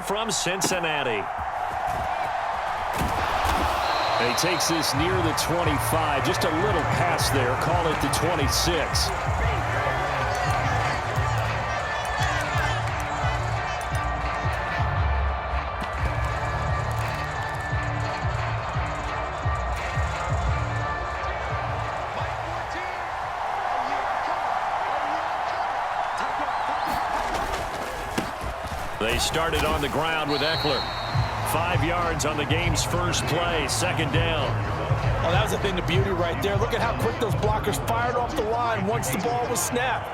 From Cincinnati. And he takes this near the 25. Just a little pass there. Call it the 26. They started on the ground with Eckler. 5 yards on the game's first play. Second down. Oh, that was a thing of beauty right there. Look at how quick those blockers fired off the line once the ball was snapped.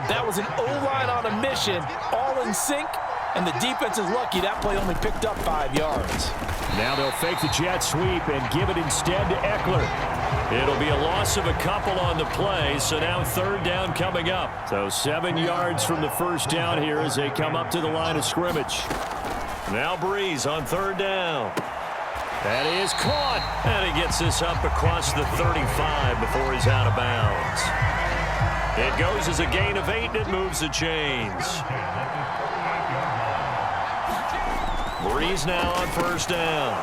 That was an O-line on a mission, all in sync, and the defense is lucky that play only picked up 5 yards. Now they'll fake the jet sweep and give it instead to Eckler. It'll be a loss of a couple on the play, so now third down coming up. So 7 yards from the first down here as they come up to the line of scrimmage. Now Breeze on third down. That is caught, and he gets this up across the 35 before he's out of bounds. It goes as a gain of 8, and it moves the chains. Breeze now on first down.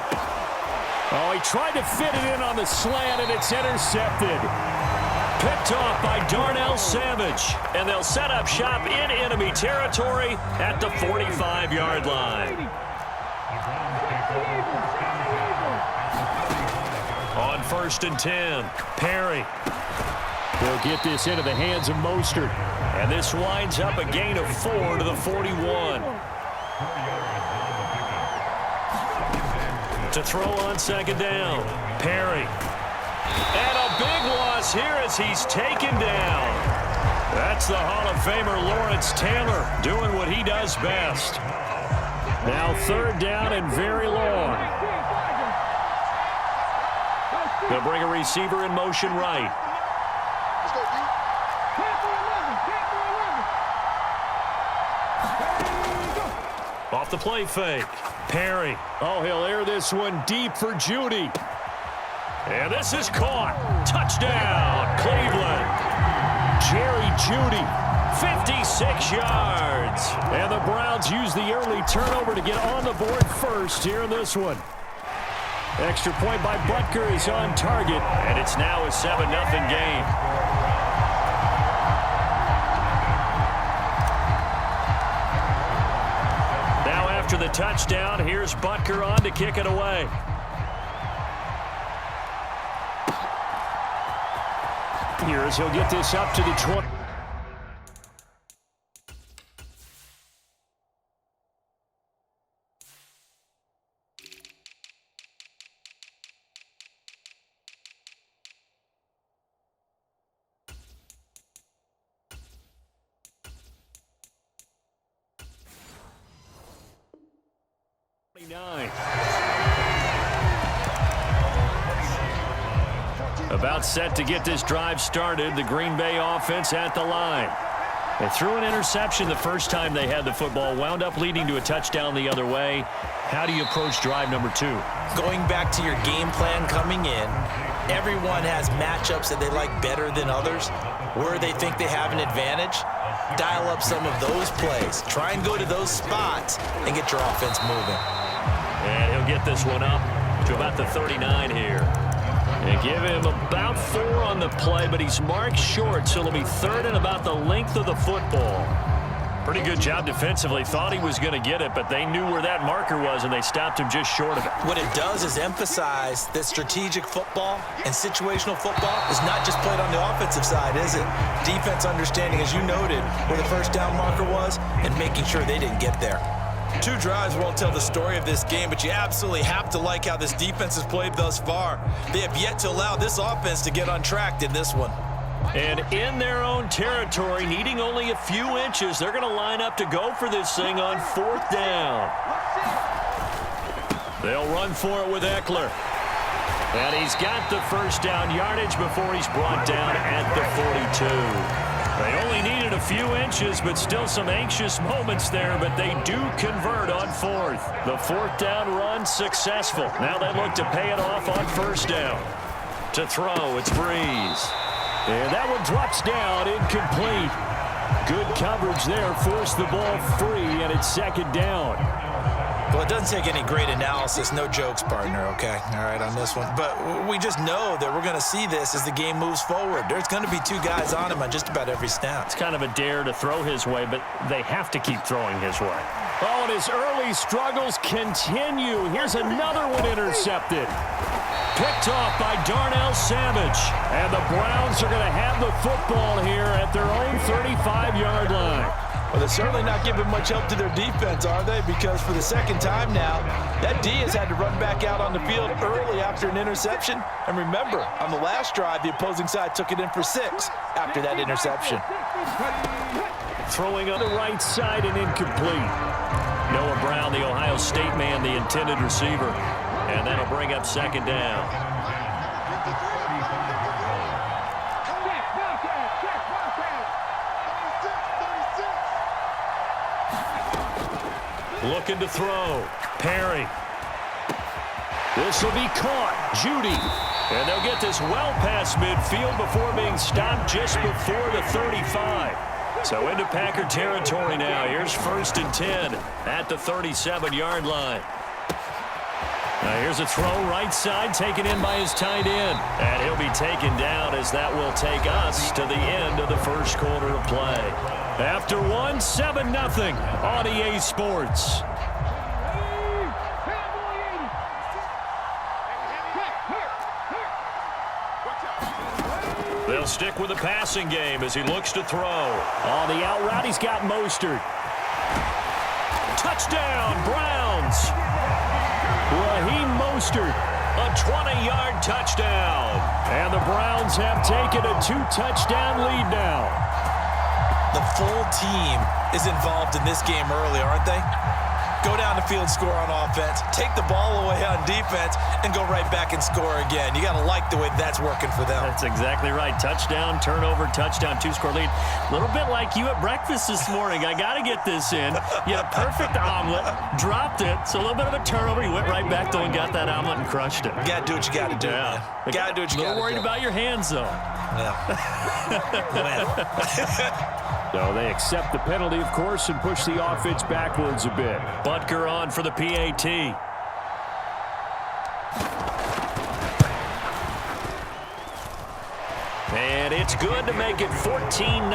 Oh, he tried to fit it in on the slant, and it's intercepted. Picked off by Darnell Savage, and they'll set up shop in enemy territory at the 45-yard line. On first and 10, Perry. They'll get this into the hands of Mostert, and this winds up a gain of 4 to the 41. To throw on second down, Perry. And a big loss here as he's taken down. That's the Hall of Famer Lawrence Taylor doing what he does best. Now third down and very long. They'll bring a receiver in motion right. Off the play fake. Perry. Oh, he'll air this one deep for Judy. And this is caught. Touchdown, Cleveland. Jerry Judy, 56 yards. And the Browns use the early turnover to get on the board first here in this one. Extra point by Butker is on target, and it's now a 7-0 game. Now after the touchdown, here's Butker on to kick it away. Here as he'll get this up to the 20. About set to get this drive started, the Green Bay offense at the line. They threw an interception the first time they had the football, wound up leading to a touchdown the other way. How do you approach drive number 2? Going back to your game plan coming in, everyone has matchups that they like better than others, where they think they have an advantage. Dial up some of those plays. Try and go to those spots and get your offense moving. And he'll get this one up to about the 39 here. They give him about 4 on the play, but he's marked short, so it'll be third and about the length of the football. Pretty good job defensively. Thought he was going to get it, but they knew where that marker was, and they stopped him just short of it. What it does is emphasize that strategic football and situational football is not just played on the offensive side, is it? Defense understanding, as you noted, where the first down marker was and making sure they didn't get there. 2 drives won't tell the story of this game, but you absolutely have to like how this defense has played thus far. They have yet to allow this offense to get on track in this one. And in their own territory, needing only a few inches, they're going to line up to go for this thing on 4th down. They'll run for it with Eckler. And he's got the first down yardage before he's brought down at the 42. They only needed a few inches, but still some anxious moments there, but they do convert on 4th. The 4th down run successful. Now they look to pay it off on first down. To throw, it's Breeze. And that one drops down, incomplete. Good coverage there, forced the ball free, and it's second down. Well, it doesn't take any great analysis. No jokes, partner, okay? All right, on this one. But we just know that we're going to see this as the game moves forward. There's going to be two guys on him on just about every snap. It's kind of a dare to throw his way, but they have to keep throwing his way. Oh, and his early struggles continue. Here's another one intercepted. Picked off by Darnell Savage. And the Browns are going to have the football here at their own 35-yard line. Well, they're certainly not giving much help to their defense, are they? Because for the second time now, that D has had to run back out on the field early after an interception. And remember, on the last drive, the opposing side took it in for 6 after that interception. Throwing on the right side and incomplete. Noah Brown, the Ohio State man, the intended receiver. And that'll bring up second down. Looking to throw. Perry. This will be caught. Judy. And they'll get this well past midfield before being stopped just before the 35. So into Packer territory now. Here's 1st and 10 at the 37-yard line. Now here's a throw right side taken in by his tight end. And he'll be taken down as that will take us to the end of the first quarter of play. After 1, 7-0 on EA Sports. They'll stick with the passing game as he looks to throw. On the out route, he's got Mostert. Touchdown, Browns. Raheem Mostert, a 20-yard touchdown. And the Browns have taken a 2-touchdown lead now. The full team is involved in this game early, aren't they? Go down the field, score on offense, take the ball away on defense, and go right back and score again. You got to like the way that's working for them. That's exactly right. Touchdown, turnover, touchdown, 2-score lead. A little bit like you at breakfast this morning. I got to get this in. You had a perfect omelet, dropped it, so a little bit of a turnover. You went right back though and got that omelet and crushed it. You got to do what you got to do, yeah. Man. Got to do what you got to do. A little worried about your hands, though. Yeah. So they accept the penalty, of course, and push the offense backwards a bit. Butker on for the PAT. And it's good to make it 14-0.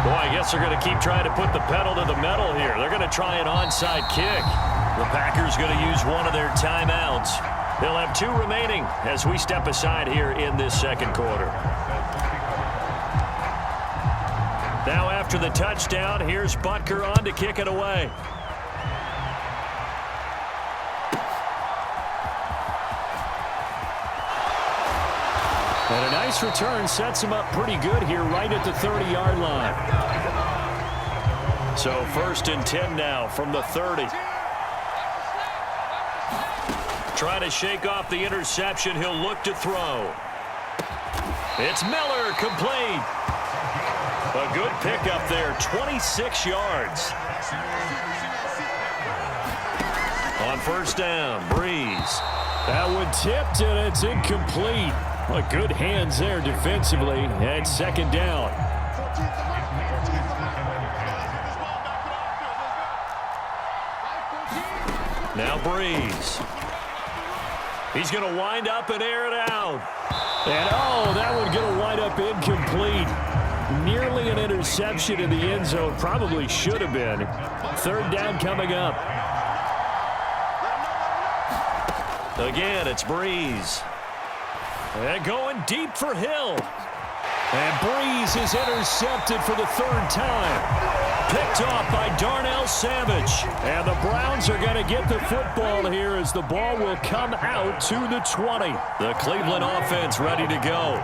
Boy, I guess they're going to keep trying to put the pedal to the metal here. They're going to try an onside kick. The Packers going to use one of their timeouts. They'll have 2 remaining as we step aside here in this second quarter. Now after the touchdown, here's Butker on to kick it away. And a nice return sets him up pretty good here right at the 30-yard line. So 1st and 10 now from the 30. Trying to shake off the interception. He'll look to throw. It's Miller, complete. A good pickup there, 26 yards. On 1st down, Breeze. That one tipped and it's incomplete. Well, good hands there defensively. And 2nd down. Now Breeze. He's going to wind up and air it out. And, oh, that one going to wind up incomplete. Nearly an interception in the end zone. Probably should have been. 3rd down coming up. Again, it's Breeze. And going deep for Hill. And Breeze is intercepted for the 3rd time. Picked off by Darnell Savage. And the Browns are going to get the football here as the ball will come out to the 20. The Cleveland offense ready to go.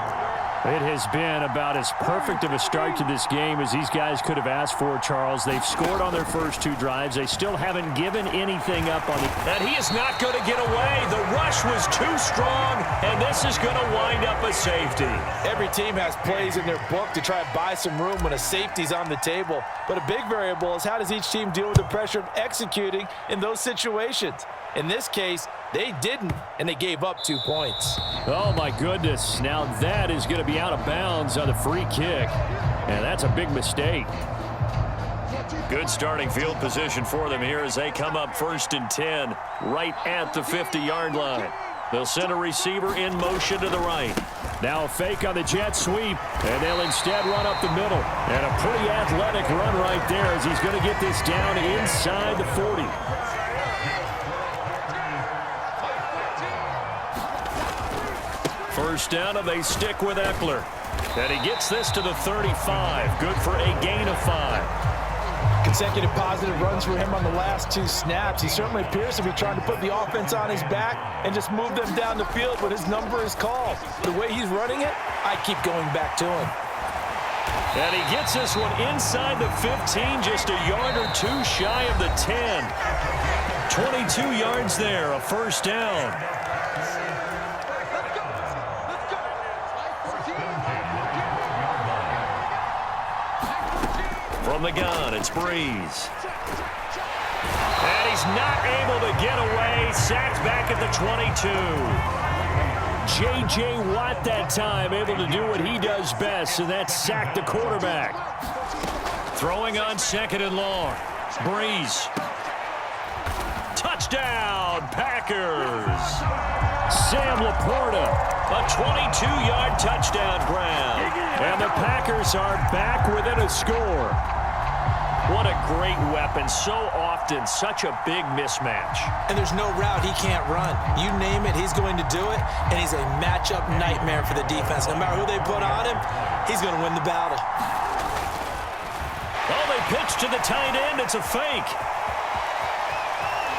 It has been about as perfect of a start to this game as these guys could have asked for, Charles. They've scored on their first 2 drives. They still haven't given anything up on it. And he is not going to get away. The rush was too strong, and this is going to wind up a safety. Every team has plays in their book to try to buy some room when a safety's on the table. But a big variable is how does each team deal with the pressure of executing in those situations. In this case, they didn't, and they gave up 2 points. Oh, my goodness. Now that is going to be out of bounds on the free kick. And that's a big mistake. Good starting field position for them here as they come up 1st and 10 right at the 50-yard line. They'll send a receiver in motion to the right. Now a fake on the jet sweep, and they'll instead run up the middle. And a pretty athletic run right there as he's going to get this down inside the 40. First down, and they stick with Eckler. And he gets this to the 35. Good for a gain of 5. Consecutive positive runs for him on the last 2 snaps. He certainly appears to be trying to put the offense on his back and just move them down the field, but his number is called. The way he's running it, I keep going back to him. And he gets this one inside the 15, just a yard or 2 shy of the 10. 22 yards there, a first down. From the gun, it's Breeze. And he's not able to get away. Sacked back at the 22. J.J. Watt that time able to do what he does best, and that's sack the quarterback. Throwing on 2nd and long. Breeze. Touchdown, Packers. Sam Laporta, a 22-yard touchdown grab. And the Packers are back within a score. What a great weapon. So often, such a big mismatch. And there's no route he can't run. You name it, he's going to do it, and he's a matchup nightmare for the defense. No matter who they put on him, he's going to win the battle. Oh, they pitch to the tight end. It's a fake.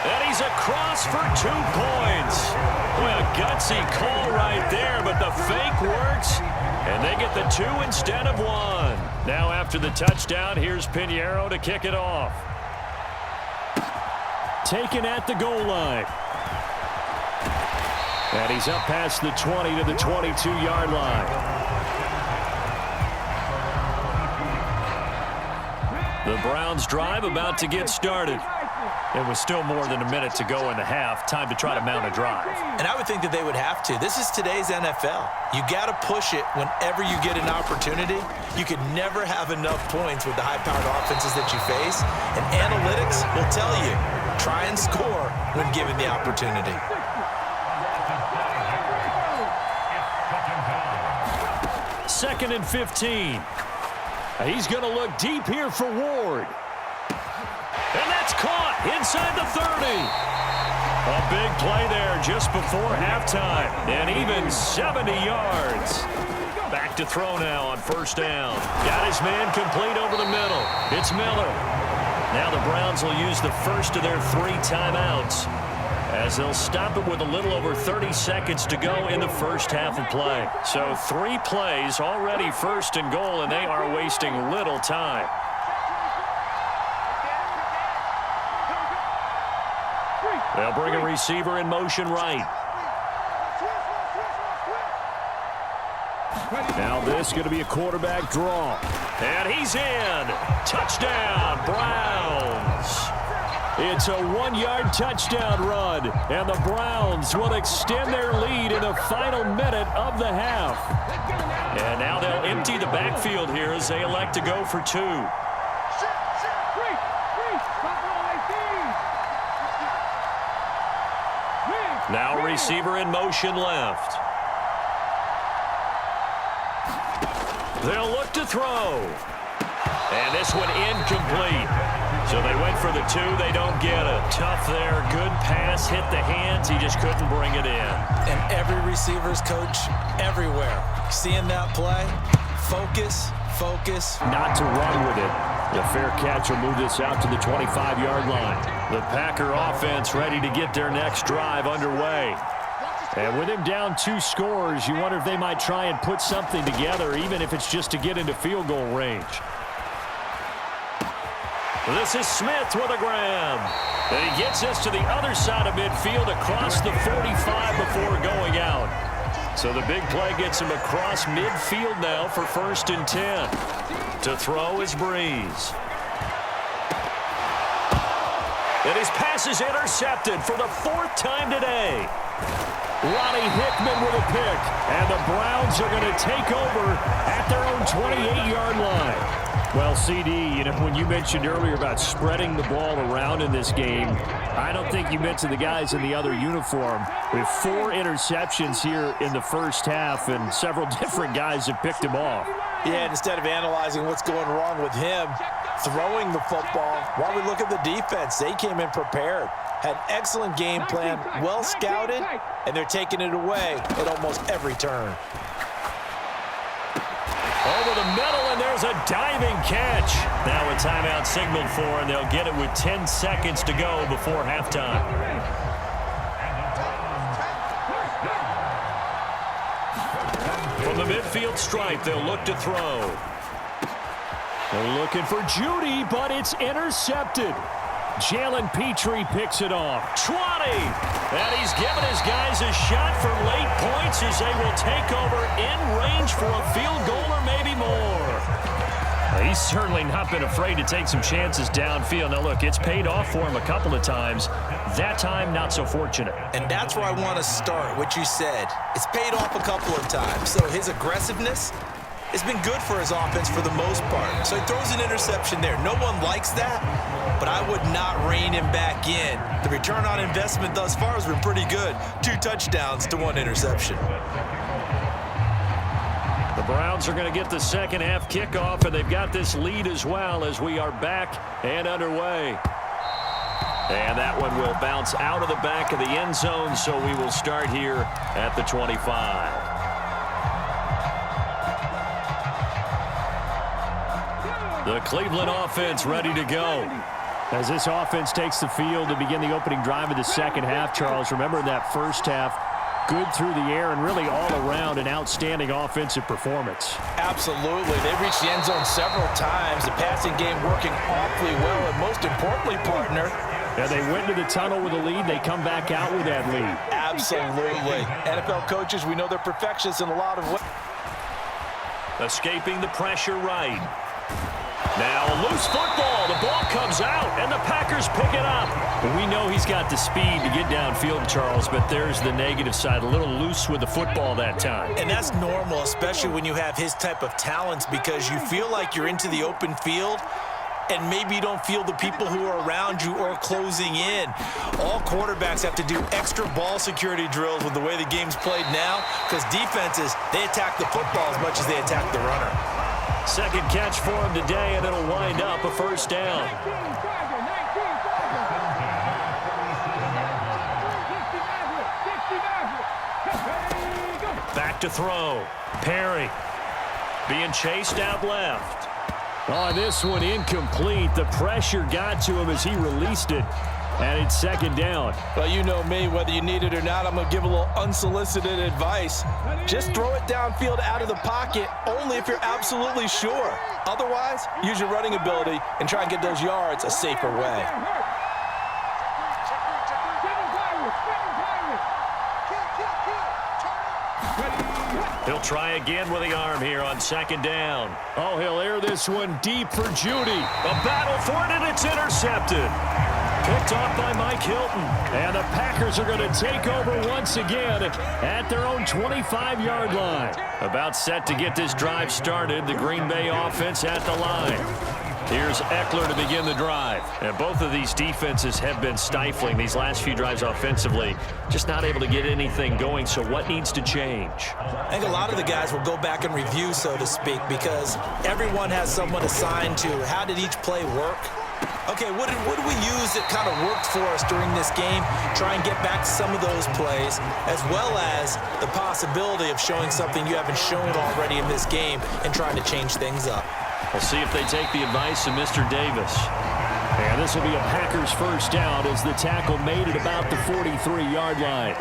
And he's across for 2 points. Boy, a gutsy call right there, but the fake works, and they get the 2 instead of 1. Now after the touchdown, here's Pinheiro to kick it off. Taken at the goal line. And he's up past the 20 to the 22-yard line. The Browns drive about to get started. It was still more than a minute to go in the half. Time to try to mount a drive. And I would think that they would have to. This is today's NFL. You got to push it whenever you get an opportunity. You could never have enough points with the high-powered offenses that you face. And analytics will tell you, try and score when given the opportunity. Second and 15. He's going to look deep here for Ward. And that's caught inside the 30. A big play there just before halftime. And even 70 yards. Back to throw now on first down. Got his man complete over the middle. It's Miller. Now the Browns will use the first of their 3 timeouts as they'll stop it with a little over 30 seconds to go in the first half of play. So 3 plays already first and goal, and they are wasting little time. They'll bring a receiver in motion right. Now this is going to be a quarterback draw. And he's in. Touchdown, Browns. It's a 1-yard touchdown run. And the Browns will extend their lead in the final minute of the half. And now they'll empty the backfield here as they elect to go for 2. Now receiver in motion left. They'll look to throw. And this one incomplete. So they went for the 2. They don't get it. Tough there. Good pass. Hit the hands. He just couldn't bring it in. And every receiver's coach everywhere. Seeing that play, focus, focus. Not to run with it. The fair catch will move this out to the 25-yard line. The Packer offense ready to get their next drive underway. And with him down 2 scores, you wonder if they might try and put something together, even if it's just to get into field goal range. This is Smith with a grab. And he gets us to the other side of midfield across the 45 before going out. So the big play gets him across midfield now for 1st and 10. To throw is Breeze. And his pass is intercepted for the 4th time today. Ronnie Hickman with a pick. And the Browns are going to take over at their own 28-yard line. Well, CD, when you mentioned earlier about spreading the ball around in this game, I don't think you mentioned the guys in the other uniform. We have 4 interceptions here in the first half, and several different guys have picked him off. Yeah, and instead of analyzing what's going wrong with him, throwing the football, while we look at the defense, they came in prepared, had excellent game plan, well scouted, and they're taking it away at almost every turn. Over the middle, and there's a diving catch. Now a timeout signaled for, and they'll get it with 10 seconds to go before halftime. From the midfield stripe, they'll look to throw. They're looking for Judy, but it's intercepted. Jalen Petrie picks it off. 20! And he's given his guys a shot for late points as they will take over in range for a field goal or maybe more. He's certainly not been afraid to take some chances downfield. Now, look, it's paid off for him a couple of times. That time, not so fortunate. And that's where I want to start, what you said. It's paid off a couple of times. So his aggressiveness has been good for his offense for the most part. So he throws an interception there. No one likes that, but I would not rein him back in. The return on investment thus far has been pretty good. 2 touchdowns to 1 interception. The Browns are going to get the second half kickoff, and they've got this lead as well as we are back and underway. And that one will bounce out of the back of the end zone, so we will start here at the 25. The Cleveland offense ready to go. As this offense takes the field to begin the opening drive of the second half, Charles, remember in that first half, good through the air and really all around an outstanding offensive performance. Absolutely. They've reached the end zone several times. The passing game working awfully well, and most importantly, partner, yeah, they went to the tunnel with a lead. They come back out with that lead. Absolutely. NFL coaches, we know they're perfectionists in a lot of ways. Escaping the pressure right. Now a loose football. The ball comes out, and the Packers pick it up. We know he's got the speed to get downfield, Charles, but there's the negative side. A little loose with the football that time. And that's normal, especially when you have his type of talents, because you feel like you're into the open field, and maybe you don't feel the people who are around you or closing in. All quarterbacks have to do extra ball security drills with the way the game's played now, because defenses, they attack the football as much as they attack the runner. Second catch for him today, and it'll wind up a first down. Back to throw. Perry being chased out left. Oh, this one incomplete. The pressure got to him as he released it, and it's second down. Well, you know me, whether you need it or not, I'm going to give a little unsolicited advice. Just throw it downfield out of the pocket only if you're absolutely sure. Otherwise, use your running ability and try and get those yards a safer way. He'll try again with the arm here on second down. Oh, he'll air this one deep for Judy. A battle for it, and it's intercepted. Picked off by Mike Hilton. And the Packers are going to take over once again at their own 25-yard line. About set to get this drive started. The Green Bay offense at the line. Here's Eckler to begin the drive. And both of these defenses have been stifling these last few drives offensively. Just not able to get anything going, so what needs to change? I think a lot of the guys will go back and review, so to speak, because everyone has someone assigned to how did each play work. Okay, what do we use that kind of worked for us during this game? Try and get back to some of those plays, as well as the possibility of showing something you haven't shown already in this game and trying to change things up. We'll see if they take the advice of Mr. Davis. And this will be a Packers first down as the tackle made at about the 43-yard line.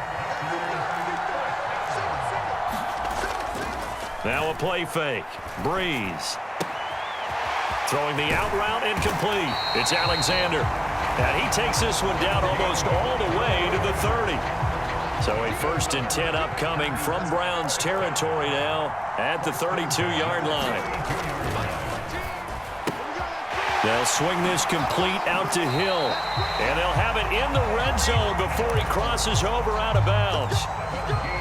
Now a play fake. Breeze. Throwing the out route incomplete. It's Alexander. And he takes this one down almost all the way to the 30. So a 1st and 10 upcoming from Browns territory now at the 32-yard line. They'll swing this complete out to Hill. And they'll have it in the red zone before he crosses over out of bounds.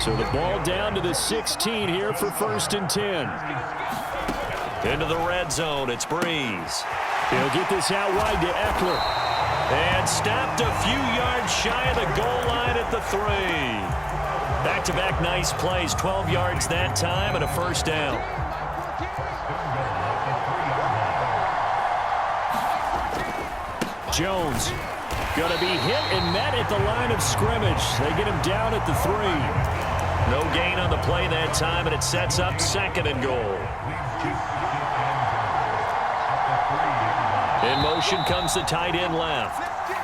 So the ball down to the 16 here for 1st and 10. Into the red zone, it's Breeze. He'll get this out wide to Eckler. And stopped a few yards shy of the goal line at the 3. Back-to-back nice plays, 12 yards that time and a 1st down. Jones going to be hit and met at the line of scrimmage. They get him down at the 3. No gain on the play that time, and it sets up 2nd and goal. In motion comes the tight end left.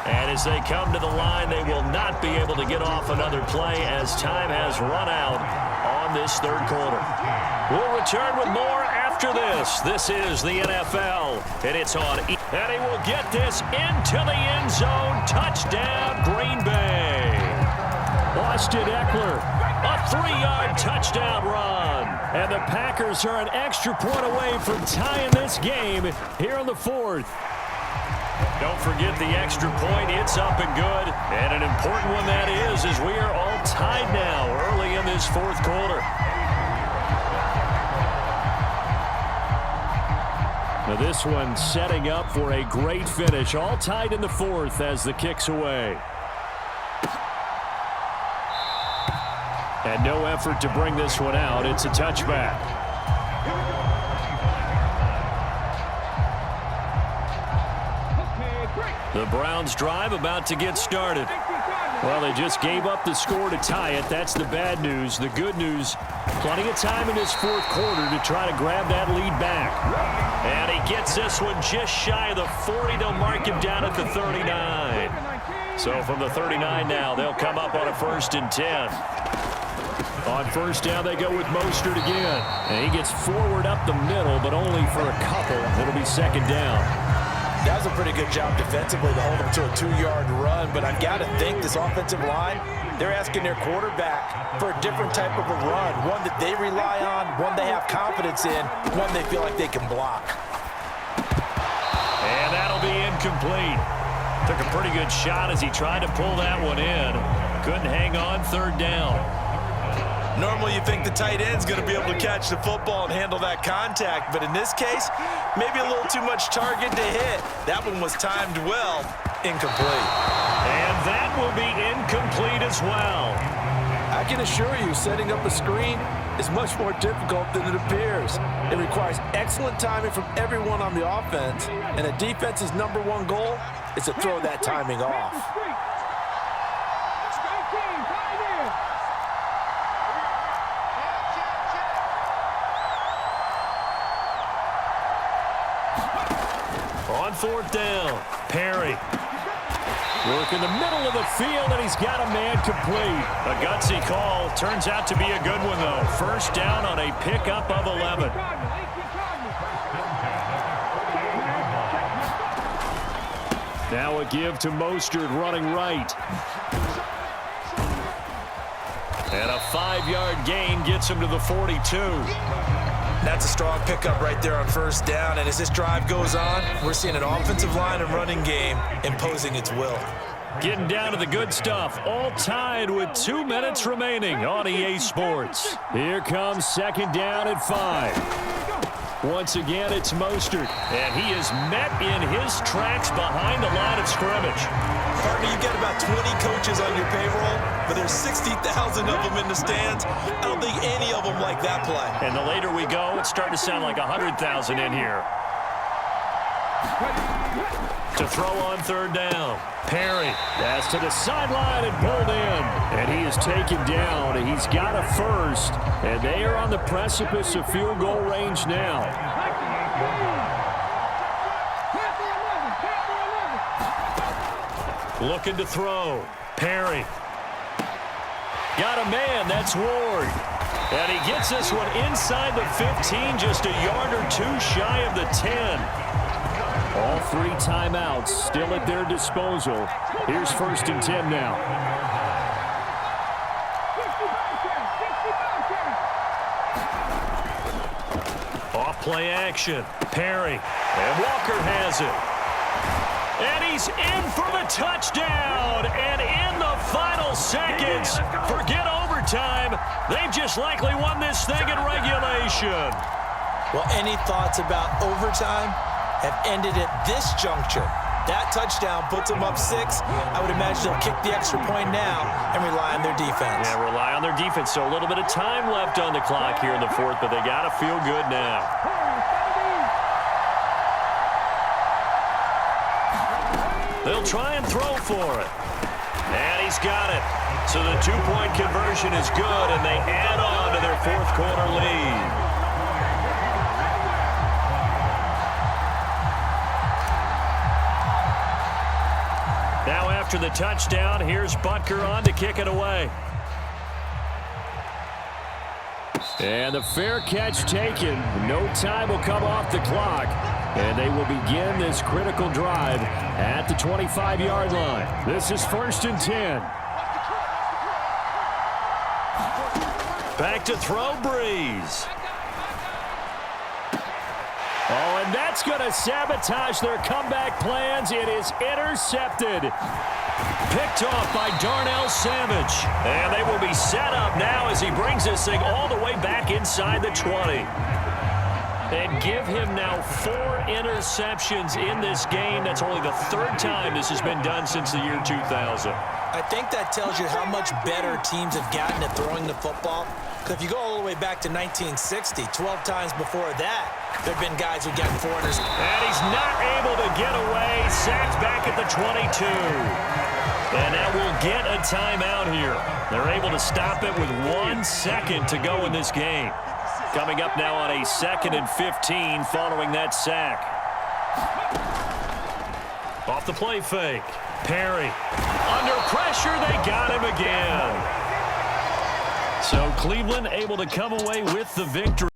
And as they come to the line, they will not be able to get off another play as time has run out on this 3rd quarter. We'll return with more after this. This is the NFL, and it's on. And he will get this into the end zone. Touchdown, Green Bay. Austin Eckler, a 3-yard touchdown run. And the Packers are an extra point away from tying this game here in the 4th. Don't forget the extra point. It's up and good. And an important one that is, as we are all tied now early in this 4th quarter. Now this one setting up for a great finish. All tied in the 4th as the kick's away. And no effort to bring this one out. It's a touchback. The Browns drive about to get started. Well, they just gave up the score to tie it. That's the bad news. The good news, plenty of time in this 4th quarter to try to grab that lead back. And he gets this one just shy of the 40. They'll mark him down at the 39. So from the 39 now, they'll come up on a 1st and 10. On 1st down, they go with Mostert again. And he gets forward up the middle, but only for a couple. It'll be 2nd down. That was a pretty good job defensively to hold him to a 2-yard run, but I've got to think this offensive line, they're asking their quarterback for a different type of a run, one that they rely on, one they have confidence in, one they feel like they can block. And that'll be incomplete. Took a pretty good shot as he tried to pull that one in. Couldn't hang on 3rd down. Normally you think the tight end's going to be able to catch the football and handle that contact, but in this case, maybe a little too much target to hit. That one was timed well. Incomplete. And that will be incomplete as well. I can assure you, setting up a screen is much more difficult than it appears. It requires excellent timing from everyone on the offense, and a defense's #1 goal is to throw that timing off. On 4th down, Perry. Work in the middle of the field, and he's got a man complete. A gutsy call. Turns out to be a good one, though. 1st down on a pickup of 11. Now a give to Mostert running right. And a 5-yard gain gets him to the 42. That's a strong pickup right there on 1st down, and as this drive goes on, we're seeing an offensive line and running game imposing its will. Getting down to the good stuff, all tied with 2 minutes remaining on EA Sports. Here comes 2nd down at 5. Once again, it's Mostert, and he is met in his tracks behind the line of scrimmage. Partner, you've got about 20 coaches on your payroll, but there's 60,000 of them in the stands. I don't think any of them like that play. And the later we go, it's starting to sound like 100,000 in here. To throw on 3rd down. Perry, pass to the sideline and pulled in. And he is taken down. He's got a 1st, and they are on the precipice of field goal range now. Looking to throw. Perry. Got a man. That's Ward. And he gets this one inside the 15, just a yard or 2 shy of the 10. All 3 timeouts still at their disposal. Here's 1st and 10 now. Off play action. Perry And Walker has it. And he's in for the touchdown. And in the final seconds, forget overtime. They've just likely won this thing in regulation. Well, any thoughts about overtime have ended at this juncture. That touchdown puts them up 6. I would imagine they'll kick the extra point now and rely on their defense. Yeah, rely on their defense. So a little bit of time left on the clock here in the fourth, but they got to feel good now. They'll try and throw for it. And he's got it. So the two-point conversion is good, and they add on to their fourth quarter lead. Now after the touchdown, here's Butker on to kick it away. And the fair catch taken. No time will come off the clock. And they will begin this critical drive at the 25-yard line. This is 1st and 10. Back to throw, Breeze. Oh, and that's going to sabotage their comeback plans. It is intercepted. Picked off by Darnell Savage. And they will be set up now as he brings this thing all the way back inside the 20. And give him now 4 interceptions in this game. That's only the 3rd time this has been done since the year 2000. I think that tells you how much better teams have gotten at throwing the football. Because if you go all the way back to 1960, 12 times before that, there have been guys who've gotten 4 interceptions. And he's not able to get away. Sacked back at the 22. And that will get a timeout here. They're able to stop it with 1 second to go in this game. Coming up now on a 2nd and 15 following that sack. Off the play fake. Perry. Under pressure, they got him again. So Cleveland able to come away with the victory.